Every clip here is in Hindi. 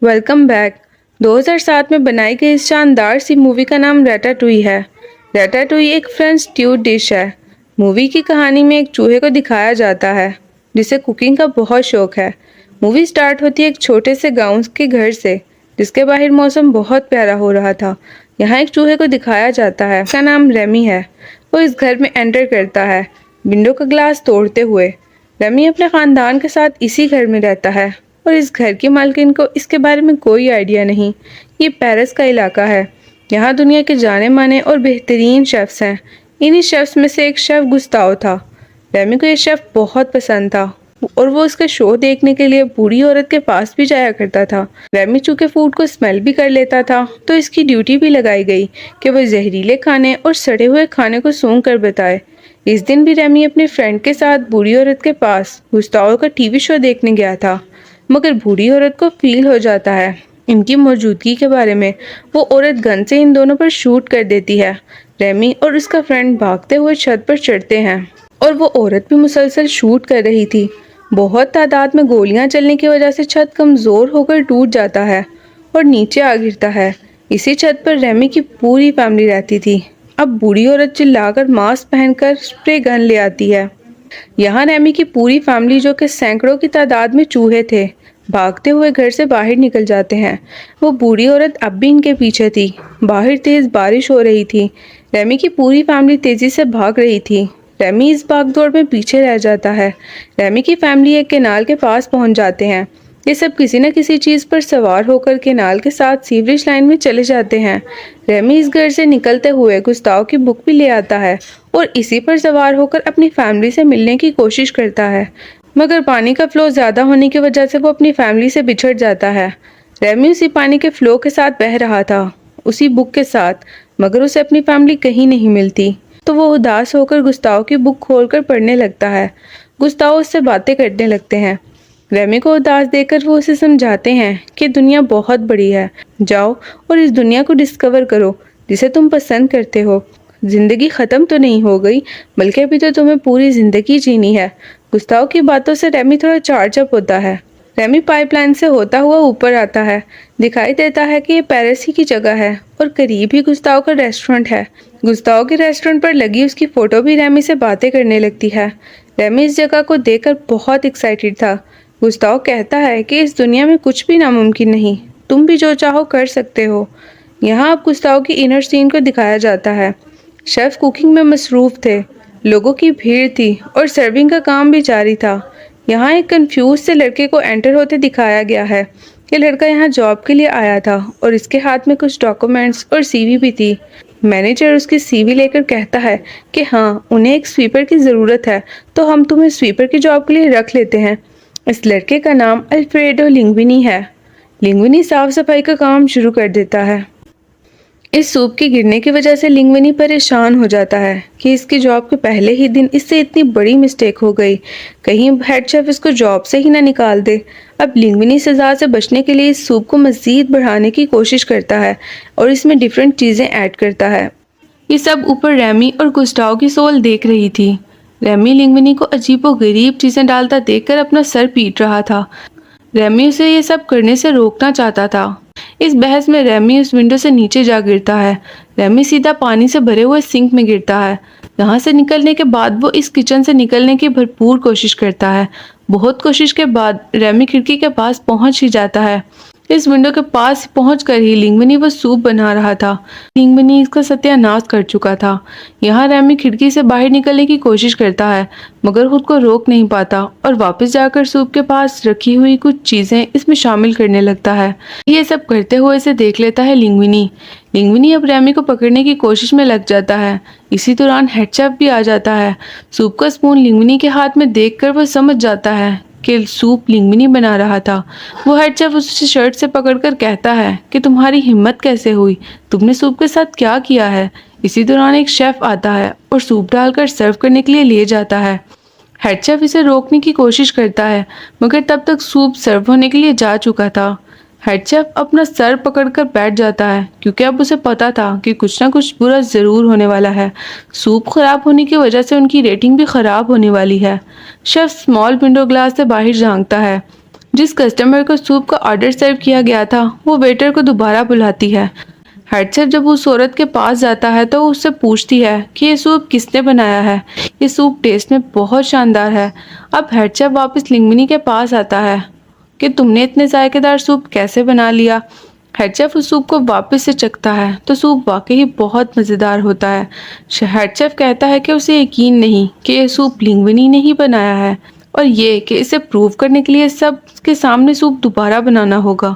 Welcome back. 2007 में बनाई गई इस शानदार सी मूवी का नाम रैटाटुई है। रैटाटुई एक फ्रेंच स्ट्यू डिश है। मूवी की कहानी में एक चूहे को दिखाया जाता है जिसे कुकिंग का बहुत शौक है। मूवी स्टार्ट होती है एक छोटे से गांव के घर से जिसके बाहर मौसम बहुत प्यारा हो रहा था। यहाँ एक चूहे को दिखाया जाता है, उसका नाम रेमी है। वो इस घर में एंटर करता है विंडो का ग्लास तोड़ते हुए। रेमी अपने खानदान के साथ इसी घर में रहता है और इस घर की मालकिन को इसके बारे में कोई आइडिया नहीं। ये पेरिस का इलाका है। यहाँ दुनिया के जाने माने और बेहतरीन शेफ्स हैं। इन्हीं शेफ्स में से एक शेफ गुस्ताव था। रेमी को ये शेफ बहुत पसंद था और वो उसका शो देखने के लिए बूढ़ी औरत के पास भी जाया करता था। रेमी चूंकि फूड को स्मेल भी कर लेता था तो इसकी ड्यूटी भी लगाई गई कि वह जहरीले खाने और सड़े हुए खाने को सूंघ कर बताए। इस दिन भी रेमी अपने फ्रेंड के साथ बूढ़ी औरत के पास गुस्ताव का टीवी शो देखने गया था, मगर बूढ़ी औरत को फील हो जाता है इनकी मौजूदगी के बारे में। वो औरत गन से इन दोनों पर शूट कर देती है। रेमी और उसका फ्रेंड भागते हुए छत पर चढ़ते हैं और वो औरत भी मुसलसल शूट कर रही थी। बहुत तादाद में गोलियां चलने की वजह से छत कमजोर होकर टूट जाता है और नीचे आ गिरता है। इसी छत पर रेमी की पूरी फैमिली रहती थी। अब बूढ़ी औरत चिल्लाकर मास्क पहनकर स्प्रे गन ले आती है। यहाँ रेमी की पूरी फैमिली, जो कि सैकड़ों की तादाद में चूहे थे, भागते हुए घर से बाहर निकल जाते हैं। वो बूढ़ी औरत अब भी इनके पीछे थी। बाहर तेज बारिश हो रही थी। रेमी की पूरी फैमिली तेजी से भाग रही थी। रेमी इस भागदौड़ में पीछे रह जाता है। रेमी की फैमिली एक केनाल के पास पहुंच जाते हैं। ये सब किसी न किसी चीज़ पर सवार होकर केनाल के साथ सीवरेज लाइन में चले जाते हैं। रेमी इस घर से निकलते हुए गुस्ताव की बुक भी ले आता है और इसी पर सवार होकर अपनी फैमिली से मिलने की कोशिश करता है, मगर पानी का फ्लो ज़्यादा होने की वजह से वो अपनी फैमिली से बिछड़ जाता है। रेमी उसी पानी के फ्लो के साथ बह रहा था, उसी बुक के साथ, मगर उसे अपनी फैमिली कहीं नहीं मिलती। तो वो उदास होकर गुस्ताव की बुक खोलकर पढ़ने लगता है। गुस्ताव उससे बातें करने लगते हैं। रेमी को उदास देखकर वो उसे समझाते हैं कि दुनिया बहुत बड़ी है, जाओ और इस दुनिया को डिस्कवर करो जिसे तुम पसंद करते हो। जिंदगी ख़त्म तो नहीं हो गई, बल्कि अभी तो तुम्हें पूरी ज़िंदगी जीनी है। गुस्ताव की बातों से रेमी थोड़ा चार्जअप होता है। रेमी पाइपलाइन से होता हुआ ऊपर आता है। दिखाई देता है कि ये पेरिस ही की जगह है और करीब ही गुस्ताव का रेस्टोरेंट है। गुस्ताव के रेस्टोरेंट पर लगी उसकी फ़ोटो भी रेमी से बातें करने लगती है। रेमी इस जगह को देखकर बहुत एक्साइटेड था। गुस्ताव कहता है कि इस दुनिया में कुछ भी नामुमकिन नहीं, तुम भी जो चाहो कर सकते हो। यहाँ अब गुस्ताव की इनर सीन को दिखाया जाता है। शेफ कुकिंग में मसरूफ़ थे, लोगों की भीड़ थी और सर्विंग का काम भी जारी था। यहाँ एक कंफ्यूज से लड़के को एंटर होते दिखाया गया है। ये लड़का यहाँ जॉब के लिए आया था और इसके हाथ में कुछ डॉक्यूमेंट्स और सीवी भी थी। मैनेजर उसकी सीवी लेकर कहता है कि हाँ, उन्हें एक स्वीपर की ज़रूरत है, तो हम तुम्हें स्वीपर की जॉब के लिए रख लेते हैं। इस लड़के का नाम अल्फ्रेडो लिंग्विनी है। लिंग्विनी साफ सफाई का काम शुरू कर देता है। इस सूप के गिरने की वजह से लिंग्विनी परेशान हो जाता है कि इसकी जॉब के पहले ही दिन इससे इतनी बड़ी मिस्टेक हो गई, कहीं हेड शेफ इसको जॉब से ही ना निकाल दे। अब लिंग्विनी सज़ा से बचने के लिए इस सूप को मज़ीद बढ़ाने की कोशिश करता है और इसमें डिफरेंट चीज़ें ऐड करता है। ये सब ऊपर रेमी और गुस्टाव की सोल देख रही थी। रेमी लिंग्विनी को अजीबोगरीब चीज़ें डालता देखकर अपना सर पीट रहा था। रेमी उसे ये सब करने से रोकना चाहता था। इस बहस में रेमी उस विंडो से नीचे जा गिरता है। रेमी सीधा पानी से भरे हुए सिंक में गिरता है। यहाँ से निकलने के बाद वो इस किचन से निकलने की भरपूर कोशिश करता है। बहुत कोशिश के बाद रेमी खिड़की के पास पहुँच ही जाता है। इस विंडो के पास पहुंचकर ही लिंग्विनी वो सूप बना रहा था। लिंग्विनी इसका सत्यानाश कर चुका था। यहाँ रेमी खिड़की से बाहर निकलने की कोशिश करता है, मगर खुद को रोक नहीं पाता और वापस जाकर सूप के पास रखी हुई कुछ चीजें इसमें शामिल करने लगता है। ये सब करते हुए इसे देख लेता है लिंग्विनी। लिंग्विनी अब रेमी को पकड़ने की कोशिश में लग जाता है। इसी दौरान हेड शेफ भी आ जाता है। सूप का स्पून लिंग्विनी के हाथ में देखकर वो समझ जाता है कि सूप लिंग्विनी बना रहा था। वो हेड शेफ उसे शर्ट से पकड़कर कहता है कि तुम्हारी हिम्मत कैसे हुई, तुमने सूप के साथ क्या किया है। इसी दौरान एक शेफ आता है और सूप डालकर सर्व करने के लिए ले जाता है। हेड शेफ इसे रोकने की कोशिश करता है, मगर तब तक सूप सर्व होने के लिए जा चुका था। हेड शेफ अपना सर पकड़कर बैठ जाता है क्योंकि अब उसे पता था कि कुछ ना कुछ बुरा ज़रूर होने वाला है। सूप खराब होने की वजह से उनकी रेटिंग भी खराब होने वाली है। शेफ स्मॉल विंडो ग्लास से बाहर झांकता है। जिस कस्टमर को सूप का ऑर्डर सर्व किया गया था वो वेटर को दोबारा बुलाती है। हेड शेफ जब उस औरत के पास जाता है तो वो उससे पूछती है कि ये सूप किसने बनाया है, ये सूप टेस्ट में बहुत शानदार है। अब हेड शेफ वापस लिंगमिनी के पास आता है कि तुमने इतने जायकेदार सूप कैसे बना लिया। हेड शेफ उस सूप को वापस से चखता है तो सूप वाकई बहुत मज़ेदार होता है। हेड शेफ कहता है कि उसे यकीन नहीं कि ये सूप लिंगमिनी ने ही बनाया है और ये कि इसे प्रूव करने के लिए सब के सामने सूप दोबारा बनाना होगा।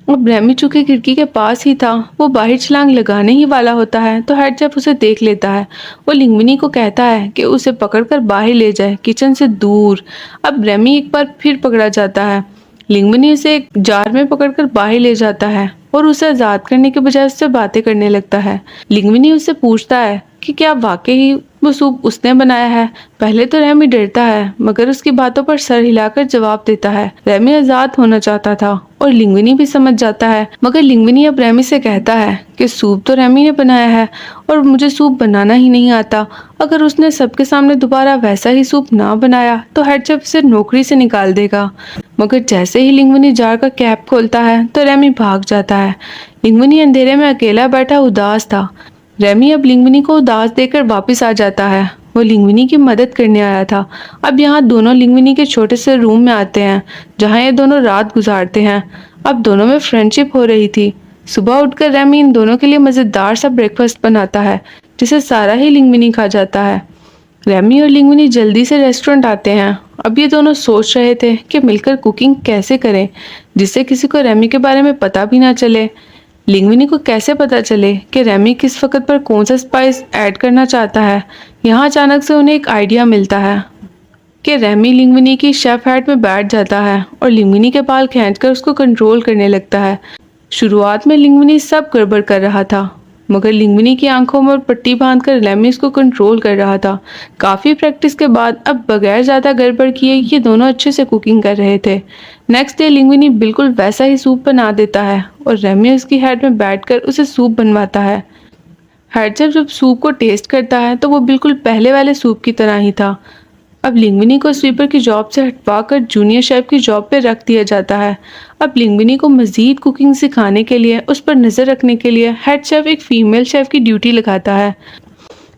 अब रेमी चूंकि खिड़की के पास ही था, वो बाहर छलांग लगाने ही वाला होता है तो हेड शेफ उसे देख लेता है। वो लिंगमिनी को कहता है कि उसे पकड़कर बाहर ले जाए, किचन से दूर। अब रेमी एक बार फिर पकड़ा जाता है। लिंगमिनी उसे एक जार में पकड़कर बाहर ले जाता है और उसे आज़ाद करने के बजाय उससे बातें करने लगता है। लिंगमिनी उससे पूछता है कि क्या वाकई वो सूप उसने बनाया है। पहले तो रेमी डरता है मगर उसकी बातों पर सर हिलाकर जवाब देता है। रेमी आज़ाद होना चाहता था और लिंगमिनी भी समझ जाता है, मगर लिंगमिनी अब रेमी से कहता है कि सूप तो रेमी ने बनाया है और मुझे सूप बनाना ही नहीं आता। अगर उसने सबके सामने दोबारा वैसा ही सूप ना बनाया तो हेड शेफ उसे नौकरी से निकाल देगा। मगर जैसे ही लिंगमिनी जार का कैप खोलता है तो रेमी भाग जाता है। लिंगमिनी अंधेरे में अकेला बैठा उदास था। रेमी अब लिंगमिनी को उदास देकर वापस आ जाता है। वो लिंगमिनी की मदद करने आया था। अब यहाँ दोनों लिंगमिनी के छोटे से रूम में आते हैं जहाँ ये दोनों रात गुजारते हैं। अब दोनों में फ्रेंडशिप हो रही थी। सुबह उठकर रेमी इन दोनों के लिए मज़ेदार सा ब्रेकफास्ट बनाता है जिसे सारा ही लिंगमिनी खा जाता है। रेमी और लिंगमिनी जल्दी से रेस्टोरेंट आते हैं। अब ये दोनों सोच रहे थे कि मिलकर कुकिंग कैसे करें जिससे किसी को रेमी के बारे में पता भी ना चले। लिंगमिनी को कैसे पता चले कि रेमी किस वक्त पर कौन सा स्पाइस ऐड करना चाहता है। यहाँ अचानक से उन्हें एक आइडिया मिलता है कि रेमी लिंगमिनी की शेफ हैट में बैठ जाता है और लिंगमिनी के बाल खींचकर उसको कंट्रोल करने लगता है। शुरुआत में लिंगमिनी सब गड़बड़ कर रहा था मगर लिंगमिनी की आंखों में पट्टी बांधकर रेमी इसको कंट्रोल कर रहा था। काफ़ी प्रैक्टिस के बाद अब बगैर ज़्यादा गड़बड़ किए ये दोनों अच्छे से कुकिंग कर रहे थे। नेक्स्ट डे लिंगमिनी बिल्कुल वैसा ही सूप बना देता है और रेमी उसकी हेड में बैठकर उसे सूप बनवाता है। हेड शेफ जब सूप को टेस्ट करता है तो वो बिल्कुल पहले वाले सूप की तरह ही था। अब लिंगमिनी को स्वीपर की जॉब से हटवाकर जूनियर शेफ की जॉब पे रख दिया जाता है। अब लिंगमिनी को मज़ीद कुकिंग सिखाने के लिए, उस पर नज़र रखने के लिए हेड शेफ एक फ़ीमेल शेफ की ड्यूटी लगाता है।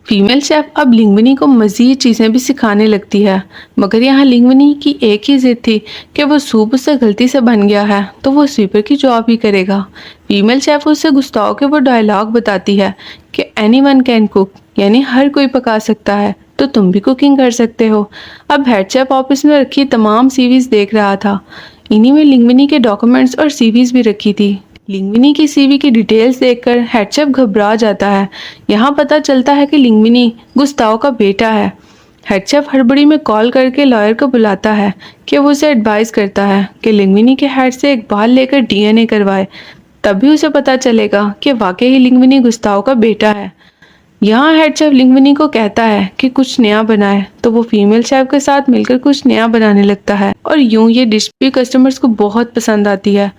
फीमेल शेफ अब लिंगमिनी को मज़ीद चीज़ें भी सिखाने लगती है, मगर यहाँ लिंगमिनी की एक ही जिद थी कि वो सूप उससे गलती से बन गया है तो वो स्वीपर की जॉब ही करेगा। फीमेल शेफ उससे गुस्ताव के वो डायलॉग बताती है कि एनीवन कैन कुक, यानी हर कोई पका सकता है, तो तुम भी कुकिंग कर सकते हो। अब हेड शेफ ऑफिस में रखी तमाम सीवीज देख रहा था। इन्हीं में लिंगमिनी के डॉक्यूमेंट्स और सीवीज भी रखी थी। लिंगमिनी की सीवी की डिटेल्स देखकर हेड शेफ घबरा जाता है। यहाँ पता चलता है कि लिंगमिनी गुस्ताव का बेटा है। हेड शेफ हड़बड़ी में कॉल करके लॉयर को बुलाता है कि वो उसे एडवाइस करता है कि लिंगमिनी के हेड से एक बाल लेकर डीएनए करवाए, तभी उसे पता चलेगा कि वाकई ही लिंगमिनी गुस्ताव का बेटा है। यहाँ हेड शेफ लिंगमिनी को कहता है कि कुछ नया बनाए, तो वो फीमेल शेफ के साथ मिलकर कुछ नया बनाने लगता है और यूं ये डिश भी कस्टमर्स को बहुत पसंद आती है।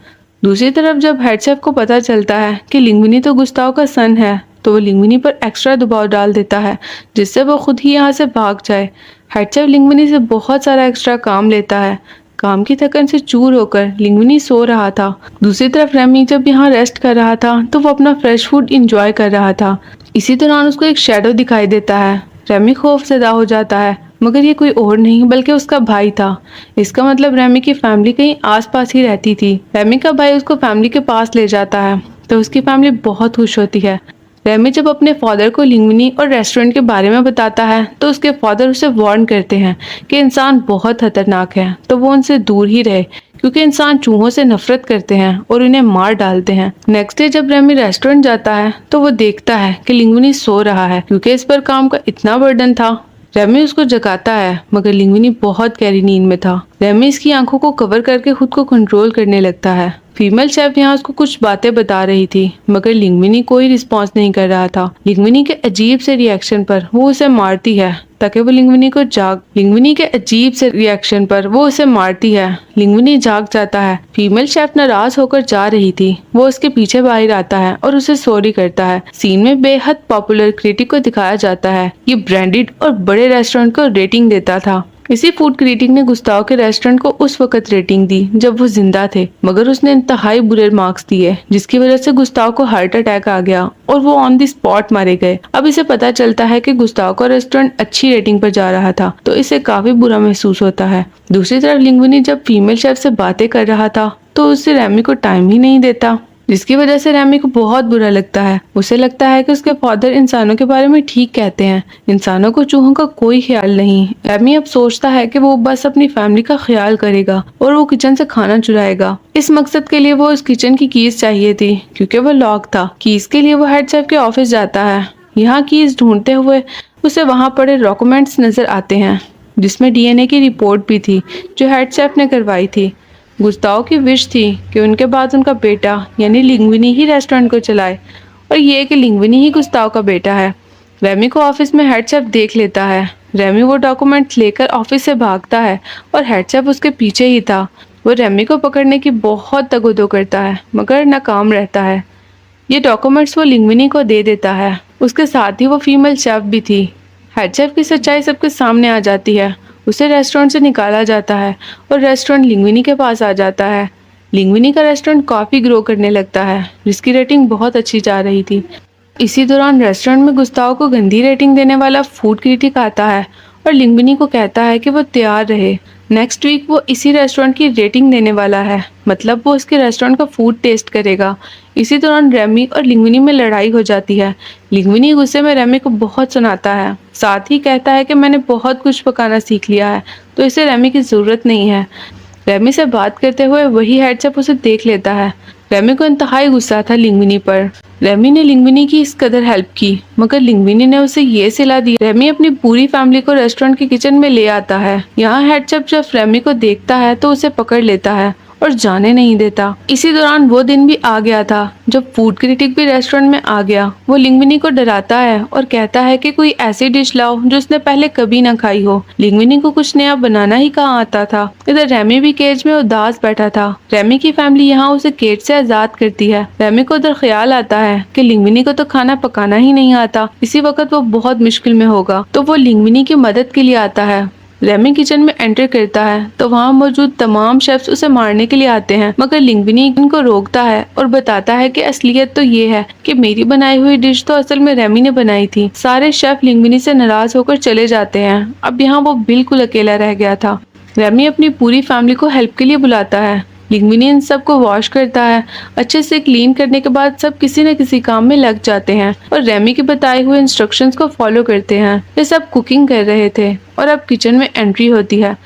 दूसरी तरफ जब हेड शेफ को पता चलता है कि लिंगमिनी तो गुस्ताव का सन है, तो वो लिंगमिनी पर एक्स्ट्रा दबाव डाल देता है जिससे वो खुद ही यहाँ से भाग जाए। हेड शेफ लिंगमिनी से बहुत सारा एक्स्ट्रा काम लेता है। काम की थकन से चूर होकर लिंगमिनी सो रहा था। दूसरी तरफ रेमी जब यहाँ रेस्ट कर रहा था तो वो अपना फ्रेश फूड इंजॉय कर रहा था। इसी दौरान उसको एक शैडो दिखाई देता है। रेमी खौफजदा हो जाता है, मगर ये कोई और नहीं बल्कि उसका भाई था। इसका मतलब रेमी की फैमिली कहीं आसपास ही रहती थी। रेमी का भाई उसको फैमिली के पास ले जाता है तो उसकी फैमिली बहुत खुश होती है। रेमी जब अपने फादर को लिंगमिनी और रेस्टोरेंट के बारे में बताता है तो उसके फादर उसे वार्न करते हैं कि इंसान बहुत खतरनाक है, तो वो उनसे दूर ही रहे क्योंकि इंसान चूहों से नफरत करते हैं और उन्हें मार डालते हैं। नेक्स्ट डे जब रेमी रेस्टोरेंट जाता है तो वो देखता है कि लिंगमिनी सो रहा है क्योंकि इस पर काम का इतना बर्डन था। रेमी उसको जगाता है मगर लिंगमिनी बहुत गहरी नींद में था। रेमी इसकी आंखों को कवर करके खुद को कंट्रोल करने लगता है। फीमेल शेफ यहाँ उसको कुछ बातें बता रही थी मगर लिंगमिनी कोई रिस्पॉन्स नहीं कर रहा था। लिंगमिनी के अजीब से रिएक्शन पर वो उसे मारती है ताकि वो लिंगमिनी जाग जाता है। फीमेल शेफ नाराज होकर जा रही थी। वो उसके पीछे बाहर आता है और उसे सॉरी करता है। सीन में बेहद पॉपुलर क्रिटिक को दिखाया जाता है। ये ब्रांडेड और बड़े रेस्टोरेंट को रेटिंग देता था। इसी फूड क्रिटिक ने गुस्ताव के रेस्टोरेंट को उस वक्त रेटिंग दी जब वो जिंदा थे, मगर उसने इंतहाई बुरे मार्क्स दिए, जिसकी वजह से गुस्ताव को हार्ट अटैक आ गया और वो ऑन द स्पॉट मारे गए। अब इसे पता चलता है कि गुस्ताव का रेस्टोरेंट अच्छी रेटिंग पर जा रहा था, तो इसे काफी बुरा महसूस होता है। दूसरी तरफ लिंगविनी जब फीमेल शेफ से बातें कर रहा था तो उससे रैमी को टाइम ही नहीं देता, जिसकी वजह से रैमी को बहुत बुरा लगता है। उसे लगता है कि उसके फादर इंसानों के बारे में ठीक कहते हैं, इंसानों को चूहों का कोई ख्याल नहीं। रैमी अब सोचता है कि वो बस अपनी फैमिली का ख्याल करेगा और वो किचन से खाना चुराएगा। इस मकसद के लिए वो उस किचन की कीज चाहिए थी, क्योंकि वो लॉक था। कीज के लिए वो हेड शेफ के ऑफिस जाता है। यहाँ कीज ढूंढते हुए उसे वहाँ पड़े डॉक्यूमेंट्स नजर आते हैं, जिसमें डीएनए की रिपोर्ट भी थी जो हेड शेफ ने करवाई थी। गुस्ताव की विश थी कि उनके बाद उनका बेटा यानी लिंगविनी ही रेस्टोरेंट को चलाए, और ये कि लिंगविनी ही गुस्ताव का बेटा है। रेमी को ऑफिस में हेड शेफ देख लेता है। रेमी वो डॉक्यूमेंट लेकर ऑफिस से भागता है और हेड शेफ उसके पीछे ही था। वो रेमी को पकड़ने की बहुत तगोदो करता है, मगर नाकाम रहता है। ये डॉक्यूमेंट्स वो लिंगविनी को दे देता है। उसके साथ ही वो फीमेल शेफ भी थी। हेड शेफ की सच्चाई सबके सामने आ जाती है। उसे रेस्टोरेंट से निकाला जाता है और रेस्टोरेंट लिंगविनी के पास आ जाता है। लिंगविनी का रेस्टोरेंट काफ़ी ग्रो करने लगता है, जिसकी रेटिंग बहुत अच्छी जा रही थी। इसी दौरान रेस्टोरेंट में गुस्ताव को गंदी रेटिंग देने वाला फूड क्रिटिक आता है और लिंगविनी को कहता है कि वो तैयार रहे। नेक्स्ट वीक वो इसी रेस्टोरेंट की रेटिंग देने वाला है, मतलब वो उसके रेस्टोरेंट का फूड टेस्ट करेगा। इसी दौरान रेमी और लिंगविनी में लड़ाई हो जाती है। लिंगविनी गुस्से में रेमी को बहुत सुनाता है, साथ ही कहता है कि मैंने बहुत कुछ पकाना सीख लिया है, तो इसे रेमी की ज़रूरत नहीं है। रेमी से बात करते हुए वही हेड शेफ उसे देख लेता है। रेमी को इंतहाई गुस्सा था लिंगविनी पर। रेमी ने लिंगविनी की इस कदर हेल्प की, मगर लिंगविनी ने उसे ये सलाह दी। रेमी अपनी पूरी फैमिली को रेस्टोरेंट के किचन में ले आता है। यहाँ हेड शेफ जब रेमी को देखता है तो उसे पकड़ लेता है और जाने नहीं देता। इसी दौरान वो दिन भी आ गया था जब फूड क्रिटिक भी रेस्टोरेंट में आ गया। वो लिंगविनी को डराता है और कहता है कि कोई ऐसी डिश लाओ जो उसने पहले कभी ना खाई हो। लिंगविनी को कुछ नया बनाना ही कहाँ आता था। इधर रेमी भी केज में उदास बैठा था। रेमी की फैमिली यहाँ उसे केज से आजाद करती है। रेमी को उधर ख्याल आता है कि लिंगविनी को तो खाना पकाना ही नहीं आता, इसी वक्त वो बहुत मुश्किल में होगा, तो वो लिंगविनी की मदद के लिए आता है। रेमी किचन में एंटर करता है तो वहाँ मौजूद तमाम शेफ्स उसे मारने के लिए आते हैं, मगर लिंगविनी इनको रोकता है और बताता है कि असलियत तो ये है कि मेरी बनाई हुई डिश तो असल में रेमी ने बनाई थी। सारे शेफ लिंगविनी से नाराज होकर चले जाते हैं। अब यहाँ वो बिल्कुल अकेला रह गया था। रेमी अपनी पूरी फैमिली को हेल्प के लिए बुलाता है। लिंगविनी इन सब को वॉश करता है। अच्छे से क्लीन करने के बाद सब किसी न किसी काम में लग जाते हैं और रेमी के बताए हुए इंस्ट्रक्शंस को फॉलो करते हैं। वे सब कुकिंग कर रहे थे और अब किचन में एंट्री होती है।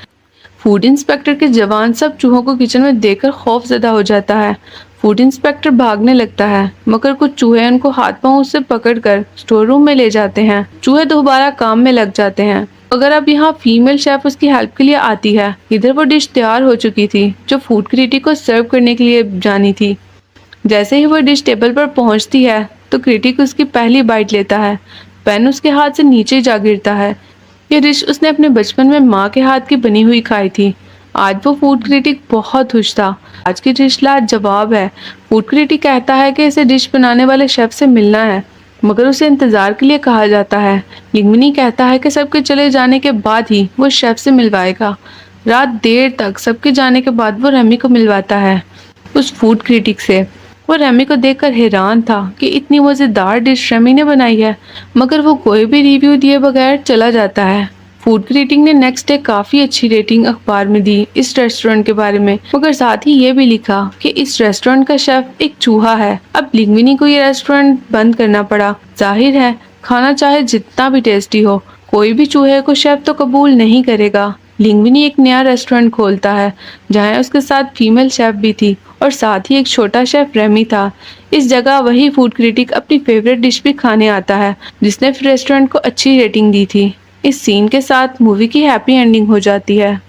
फूड इंस्पेक्टर के जवान सब चूहों को किचन में देखकर खौफजदा हो जाता है। फूड इंस्पेक्टर भागने लगता है, मगर कुछ चूहे उनको हाथ पांव उससे पकड़कर स्टोर रूम में ले जाते हैं। चूहे दोबारा काम में लग जाते हैं। अगर अब यहाँ फीमेल शेफ उसकी हेल्प के लिए आती है। इधर वो डिश तैयार हो चुकी थी जो फूड क्रिटिक को सर्व करने के लिए जानी थी। जैसे ही वो डिश टेबल पर पहुँचती है तो क्रिटिक उसकी पहली बाइट लेता है। पेन उसके हाथ से नीचे जा गिरता है। ये डिश उसने अपने बचपन में माँ के हाथ की बनी हुई खाई थी। आज वो फूड क्रिटिक बहुत खुश था। आज की डिश लाजवाब है। फूड क्रिटिक कहता है कि इसे डिश बनाने वाले शेफ से मिलना है, मगर उसे इंतजार के लिए कहा जाता है। लिंगविनी कहता है कि सबके चले जाने के बाद ही वो शेफ से मिलवाएगा। रात देर तक सबके जाने के बाद वो रेमी को मिलवाता है उस फूड क्रिटिक से। वो रेमी को देखकर हैरान था कि इतनी मज़ेदार डिश रेमी ने बनाई है, मगर वो कोई भी रिव्यू दिए बगैर चला जाता है। फूड क्रिटिक ने नेक्स्ट डे काफ़ी अच्छी रेटिंग अखबार में दी इस रेस्टोरेंट के बारे में, मगर साथ ही ये भी लिखा कि इस रेस्टोरेंट का शेफ एक चूहा है। अब लिंगविनी को ये रेस्टोरेंट बंद करना पड़ा। जाहिर है खाना चाहे जितना भी टेस्टी हो, कोई भी चूहे को शेफ तो कबूल नहीं करेगा। लिंगविनी एक नया रेस्टोरेंट खोलता है जहाँ उसके साथ फीमेल शेफ भी थी और साथ ही एक छोटा शेफ रेमी था। इस जगह वही फूड क्रिटिक अपनी फेवरेट डिश भी खाने आता है जिसने रेस्टोरेंट को अच्छी रेटिंग दी थी। इस सीन के साथ मूवी की हैप्पी एंडिंग हो जाती है।